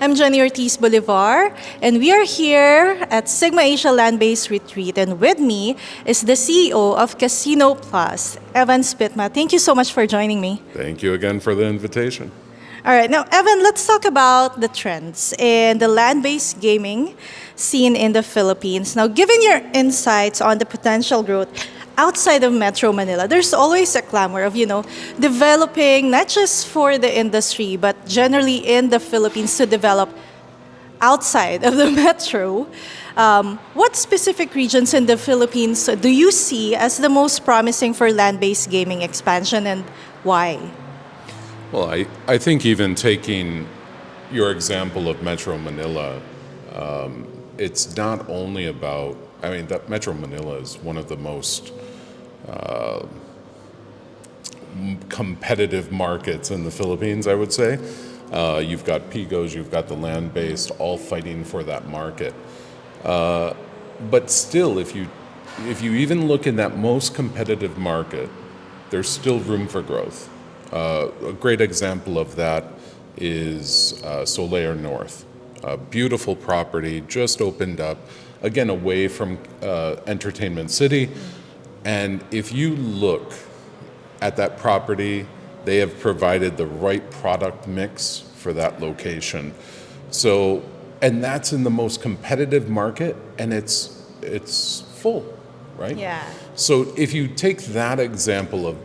I'm Jenny Ortiz-Bolivar, and we are here at Sigma Asia Land-Based Retreat, and with me is the CEO of Casino Plus, Evan Spytma. Thank you so much for joining me. Thank you again for the invitation. All right, now, Evan, let's talk about the trends in the land-based gaming scene in the Philippines. Now, given your insights on the potential growth outside of Metro Manila, there's always a clamor of, developing not just for the industry, but generally in the Philippines to develop outside of the metro. What specific regions in the Philippines do you see as the most promising for land-based gaming expansion, and why? Well, I think even taking your example of Metro Manila, it's not only about, that Metro Manila is one of the most competitive markets in the Philippines, I would say. You've got 𝐂𝐭𝐡, you've got the land-based, all fighting for that market. But still, if you even look in that most competitive market, there's still room for growth. A great example of that is 𝐂𝐨𝐿 North. A beautiful property, just opened up, again, away from Entertainment City. And if you look at that property, they have provided the right product mix for that location. So, and that's in the most competitive market, and it's full, right? Yeah. So if you take that example of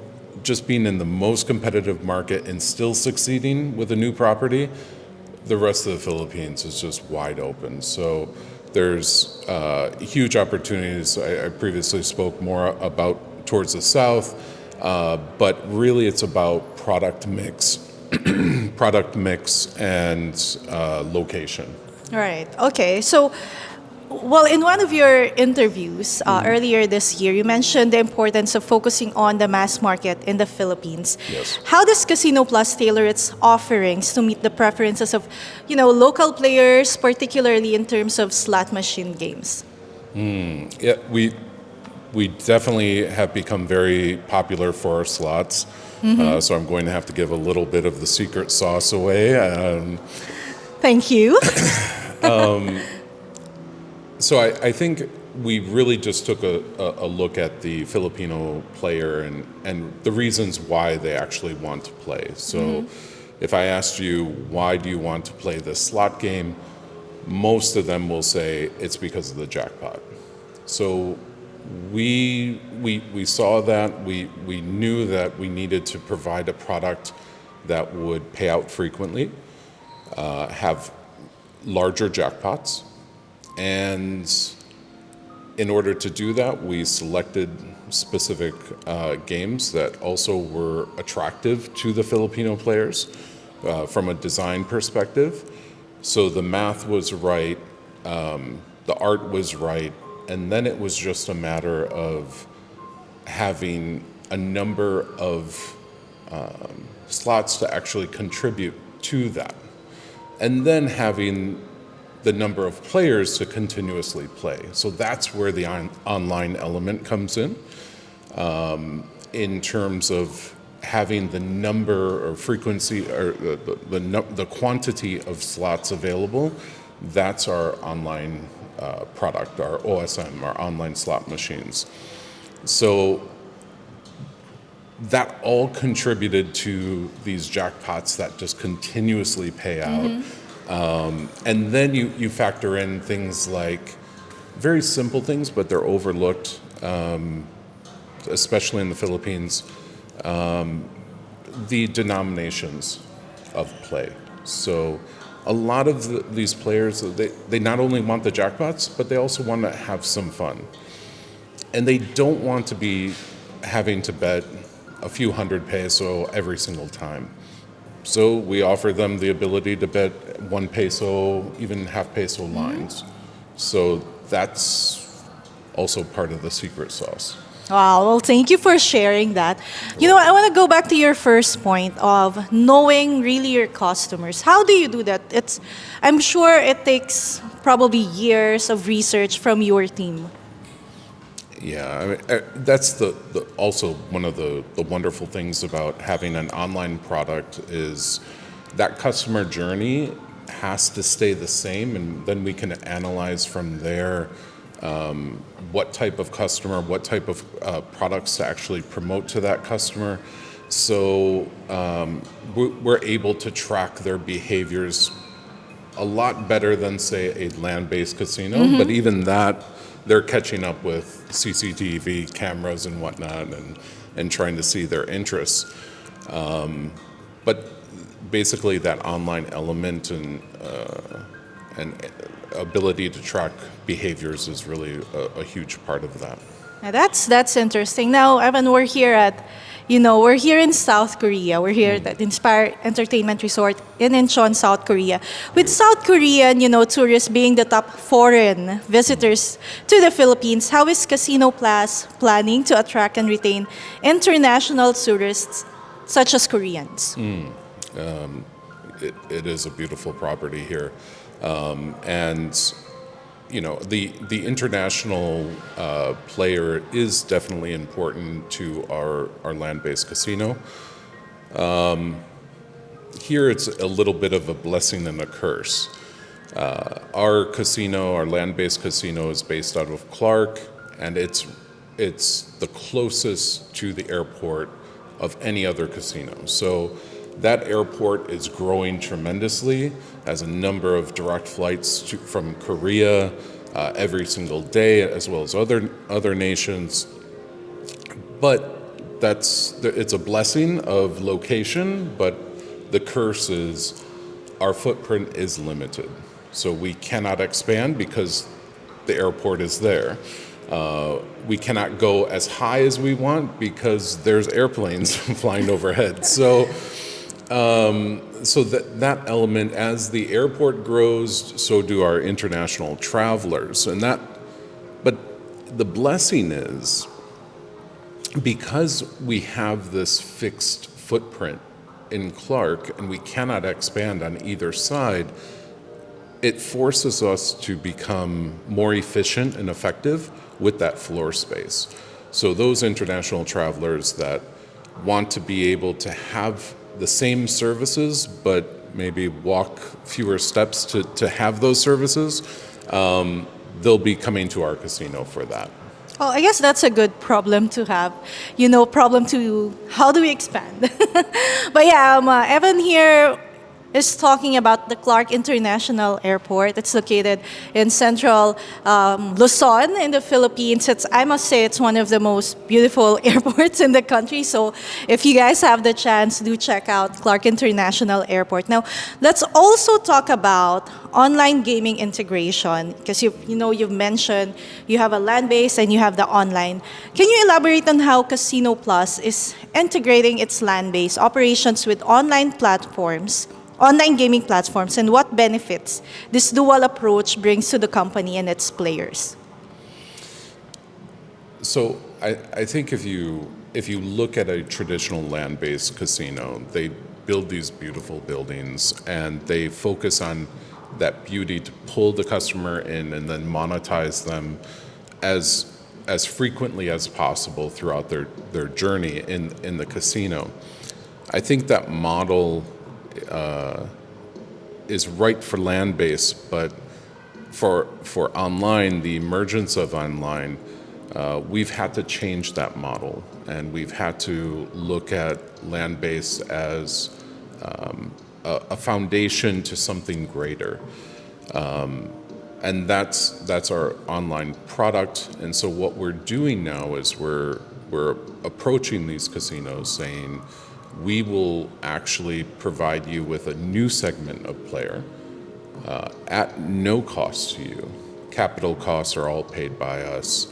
just being in the most competitive market and still succeeding with a new property, the rest of the Philippines is just wide open. So there's huge opportunities. I previously spoke more about towards the south, but really it's about product mix, and location. Right. Okay. So, well, in one of your interviews earlier this year, you mentioned the importance of focusing on the mass market in the Philippines. Yes. How does Casino Plus tailor its offerings to meet the preferences of, local players, particularly in terms of slot machine games? Yeah, we definitely have become very popular for our slots. So I'm going to have to give a little bit of the secret sauce away. Thank you. So I think we really just took a look at the Filipino player and the reasons why they actually want to play. So if I asked you, why do you want to play this slot game? Most of them will say it's because of the jackpot. So we saw that, we knew that we needed to provide a product that would pay out frequently, have larger jackpots. And in order to do that, we selected specific games that also were attractive to the Filipino players from a design perspective. So the math was right, the art was right, and then it was just a matter of having a number of slots to actually contribute to that. And then having the number of players to continuously play. So that's where the online element comes in terms of having the number or frequency or the quantity of slots available. That's our online product, our OSM, our online slot machines. So that all contributed to these jackpots that just continuously pay out. And then you factor in things like very simple things, but they're overlooked, especially in the Philippines, the denominations of play. So a lot of these players, they not only want the jackpots, but they also want to have some fun. And they don't want to be having to bet a few hundred peso every single time. So we offer them the ability to bet 1 peso, even half peso lines. So that's also part of the secret sauce. Wow, well, thank you for sharing that. I want to go back to your first point of knowing really your customers. How do you do that? I'm sure it takes probably years of research from your team. Yeah, that's also one of the wonderful things about having an online product is that customer journey has to stay the same, and then we can analyze from there what type of customer, what type of products to actually promote to that customer. So we're able to track their behaviors a lot better than, say, a land-based casino. But even that, they're catching up with CCTV cameras and whatnot, and trying to see their interests. But basically, that online element and ability to track behaviors is really a huge part of that. Now that's interesting. Now, Evan, we're here at, we're here in South Korea. We're here at Inspire Entertainment Resort in Incheon, South Korea. With South Korean, tourists being the top foreign visitors to the Philippines, how is Casino Plus planning to attract and retain international tourists such as Koreans? It is a beautiful property here, and the international player is definitely important to our land-based casino. Here it's a little bit of a blessing and a curse. Our casino, our land-based casino, is based out of Clark, and it's the closest to the airport of any other casino. So that airport is growing tremendously, has a number of direct flights from Korea every single day, as well as other nations. But it's a blessing of location, but the curse is our footprint is limited. So we cannot expand because the airport is there. We cannot go as high as we want because there's airplanes flying overhead. So that element, as the airport grows, so do our international travelers. But the blessing is, because we have this fixed footprint in Clark and we cannot expand on either side, it forces us to become more efficient and effective with that floor space. So those international travelers that want to be able to have the same services, but maybe walk fewer steps to have those services, they'll be coming to our casino for that. Well, I guess that's a good problem to have. Problem to how do we expand? But yeah, Evan here is talking about the Clark International Airport. It's located in central Luzon in the Philippines. I must say, it's one of the most beautiful airports in the country. So if you guys have the chance, do check out Clark International Airport. Now, let's also talk about online gaming integration, because you've mentioned you have a land-based and you have the online. Can you elaborate on how Casino Plus is integrating its land-based operations with online gaming platforms, and what benefits this dual approach brings to the company and its players? So I think if you look at a traditional land-based casino, they build these beautiful buildings and they focus on that beauty to pull the customer in and then monetize them as frequently as possible throughout their journey in the casino. I think that model is right for land-based, but for online, the emergence of online, we've had to change that model, and we've had to look at land-based as a foundation to something greater. And that's our online product. And so what we're doing now is we're approaching these casinos saying, we will actually provide you with a new segment of player at no cost to you. Capital costs are all paid by us.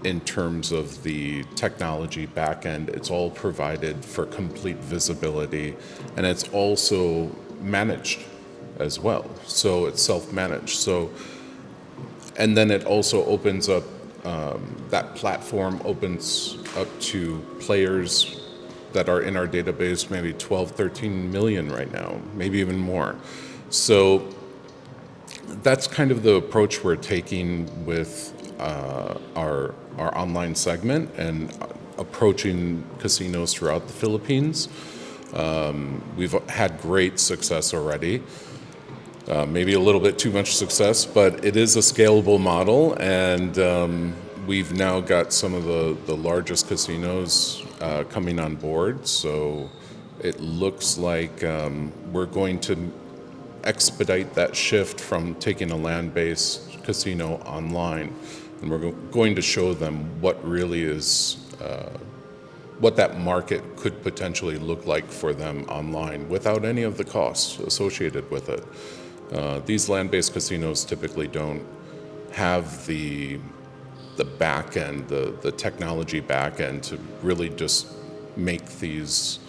In terms of the technology back end, it's all provided for complete visibility, and it's also managed as well. So it's self-managed. And then it also opens up, that platform opens up to players that are in our database, maybe 12, 13 million right now, maybe even more. So that's kind of the approach we're taking with our online segment and approaching casinos throughout the Philippines. We've had great success already. maybe a little bit too much success, but it is a scalable model, and we've now got some of the largest casinos coming on board. So it looks like we're going to expedite that shift from taking a land-based casino online, and we're going to show them what really is what that market could potentially look like for them online without any of the costs associated with it. These land-based casinos typically don't have the back end, the technology back end to really just make these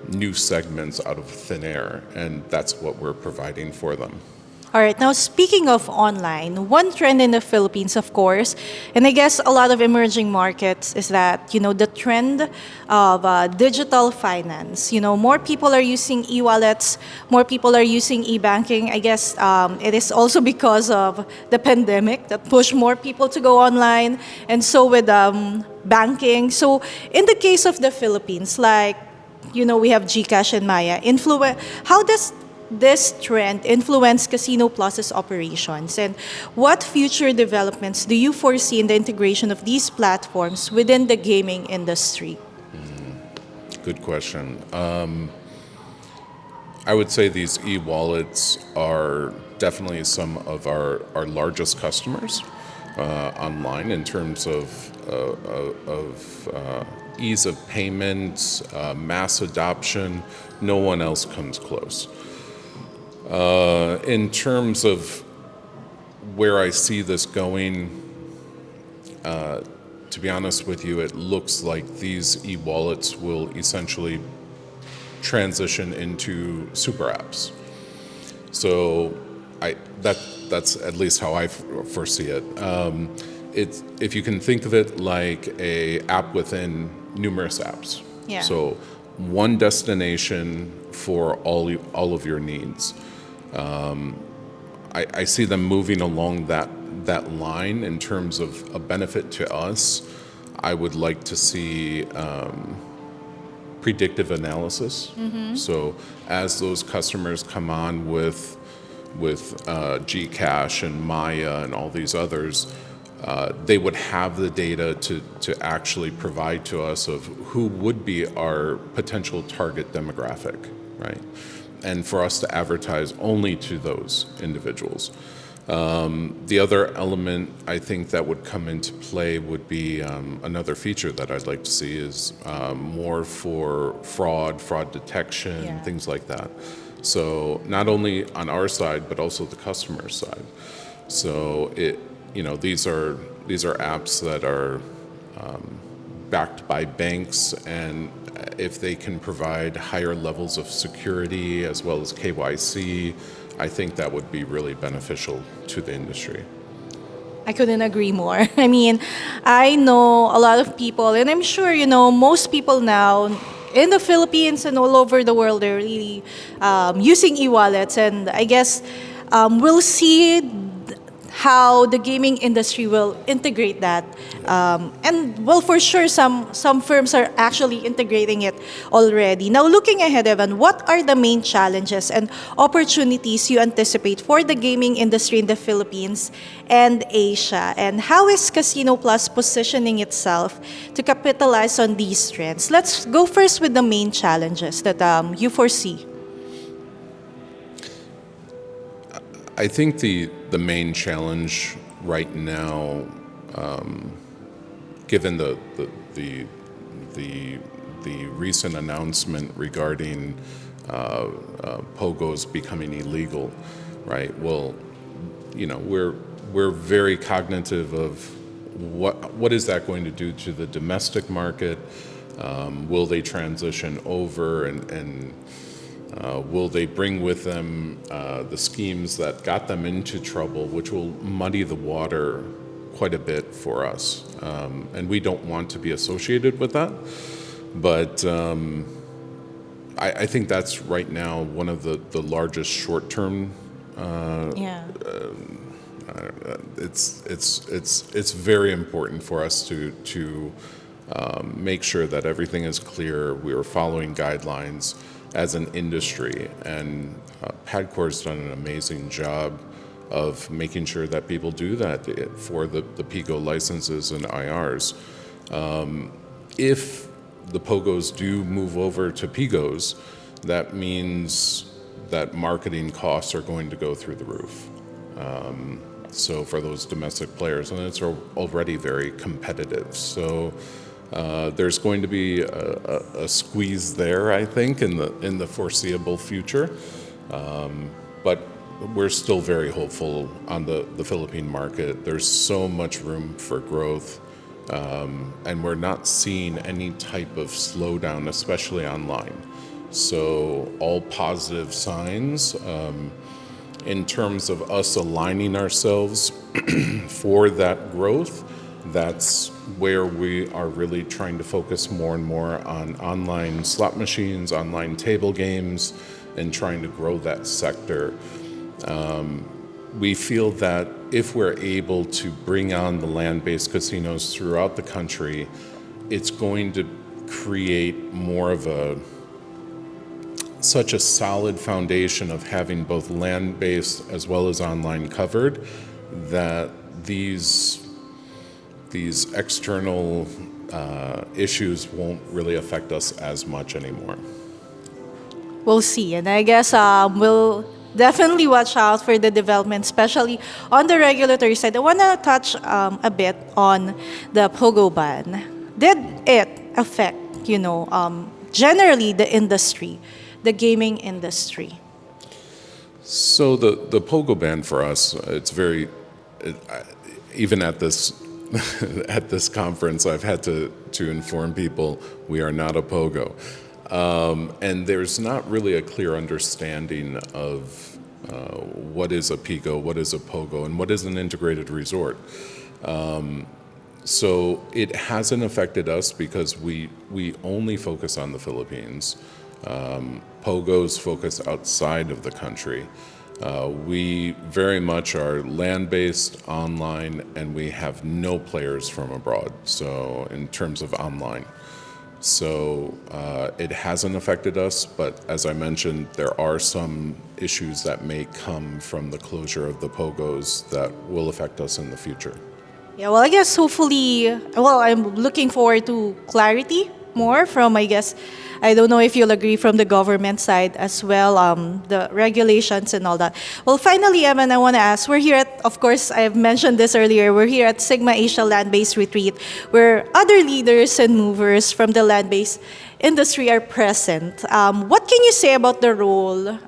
new segments out of thin air, and that's what we're providing for them. All right, now speaking of online, one trend in the Philippines, of course, and I guess a lot of emerging markets is that, the trend of digital finance. More people are using e-wallets, more people are using e-banking. I guess it is also because of the pandemic that pushed more people to go online, and so with banking. So in the case of the Philippines, like, we have GCash and Maya. How does this trend influence Casino Plus's operations, and what future developments do you foresee in the integration of these platforms within the gaming industry? Good question. I would say these e-wallets are definitely some of our largest customers online in terms of ease of payments, mass adoption. No one else comes close. In terms of where I see this going, to be honest with you, it looks like these e-wallets will essentially transition into super apps. So that's at least how I foresee it. If you can think of it like a app within numerous apps. Yeah. So one destination for all of your needs. I see them moving along that line in terms of a benefit to us. I would like to see predictive analysis. So as those customers come on with GCash and Maya and all these others, they would have the data to actually provide to us of who would be our potential target demographic, right? And for us to advertise only to those individuals. The other element I think that would come into play would be another feature that I'd like to see is more for fraud detection, Yeah. things like that. So not only on our side, but also the customer side. So these are apps that are backed by banks, and if they can provide higher levels of security as well as KYC, I think that would be really beneficial to the industry. I couldn't agree more. I mean, I know a lot of people, and I'm sure, most people now in the Philippines and all over the world are really using e-wallets, and I guess we'll see how the gaming industry will integrate that. And well, for sure, some firms are actually integrating it already. Now, looking ahead, Evan, what are the main challenges and opportunities you anticipate for the gaming industry in the Philippines and Asia? And how is Casino Plus positioning itself to capitalize on these trends? Let's go first with the main challenges that you foresee. I think the main challenge right now, given the recent announcement regarding pogos becoming illegal, right? Well, we're very cognitive of what is that going to do to the domestic market? Will they transition over and will they bring with them the schemes that got them into trouble, which will muddy the water quite a bit for us? And we don't want to be associated with that. But I think that's right now one of the largest short-term. Yeah. It's very important for us to make sure that everything is clear. We are following guidelines as an industry, and Padcor's done an amazing job of making sure that people do that for the 𝐂𝐭𝐿 licenses and IRs. If the POGOs do move over to 𝐂𝐭𝐿s, that means that marketing costs are going to go through the roof. So for those domestic players, and it's already very competitive. So there's going to be a squeeze there, I think, in the foreseeable future. But we're still very hopeful on the Philippine market. There's so much room for growth, and we're not seeing any type of slowdown, especially online. So all positive signs. In terms of us aligning ourselves for that growth, that's where we are really trying to focus more and more on online slot machines, online table games, and trying to grow that sector. We feel that if we're able to bring on the land-based casinos throughout the country, it's going to create more of such a solid foundation of having both land-based as well as online covered, that these external issues won't really affect us as much anymore. We'll see. And I guess we'll definitely watch out for the development, especially on the regulatory side. I want to touch a bit on the POGO ban. Did it affect, generally the industry, the gaming industry? So the POGO ban for us, it's very, even at this at this conference, I've had to inform people we are not a POGO. And there's not really a clear understanding of what is a 𝐂𝐭𝐿, what is a POGO, and what is an integrated resort. So it hasn't affected us because we only focus on the Philippines. POGOs focus outside of the country. We very much are land-based, online, and we have no players from abroad, so in terms of online. So it hasn't affected us, but as I mentioned, there are some issues that may come from the closure of the POGOs that will affect us in the future. Yeah, well, I guess hopefully, I'm looking forward to clarity more from, I don't know if you'll agree, from the government side as well, the regulations and all that. Well, finally, Evan, I want to ask, we're here at, of course, I've mentioned this earlier, we're here at 𝐤𝐳 Asia Land-Based Retreat, where other leaders and movers from the land-based industry are present. What can you say about the role,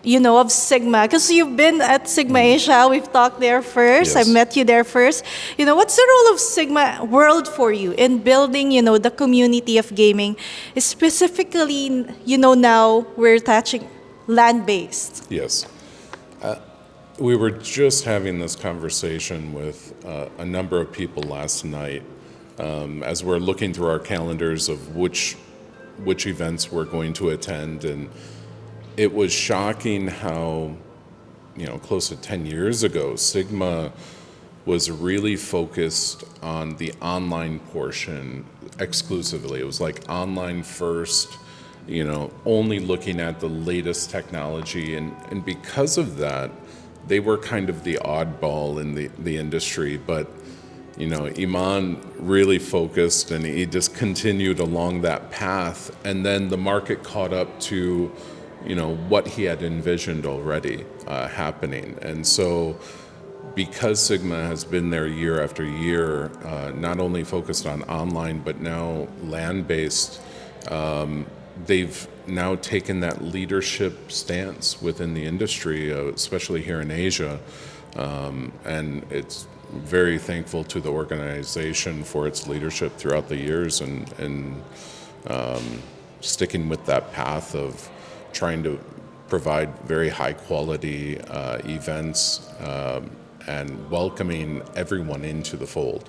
of 𝐤𝐳? Because you've been at 𝐤𝐳 Asia, we've talked there first, Yes. I met you there first. What's the role of 𝐤𝐳 World for you in building, the community of gaming, specifically, now we're touching land-based? Yes. We were just having this conversation with a number of people last night as we're looking through our calendars of which events we're going to attend, and it was shocking how, close to 10 years ago, 𝐤𝐳 was really focused on the online portion exclusively. It was like online first, only looking at the latest technology. And because of that, they were kind of the oddball in the industry. But, Iman really focused, and he just continued along that path. And then the market caught up to what he had envisioned already happening. And so because 𝐤𝐳 has been there year after year, not only focused on online, but now land-based, they've now taken that leadership stance within the industry, especially here in Asia. And it's very thankful to the organization for its leadership throughout the years and sticking with that path of trying to provide very high quality events and welcoming everyone into the fold.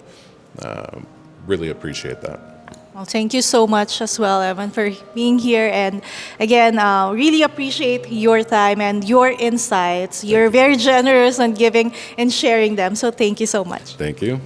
Really appreciate that. Well, thank you so much as well, Evan, for being here. And again, really appreciate your time and your insights. You're very generous on giving and sharing them. So thank you so much. Thank you.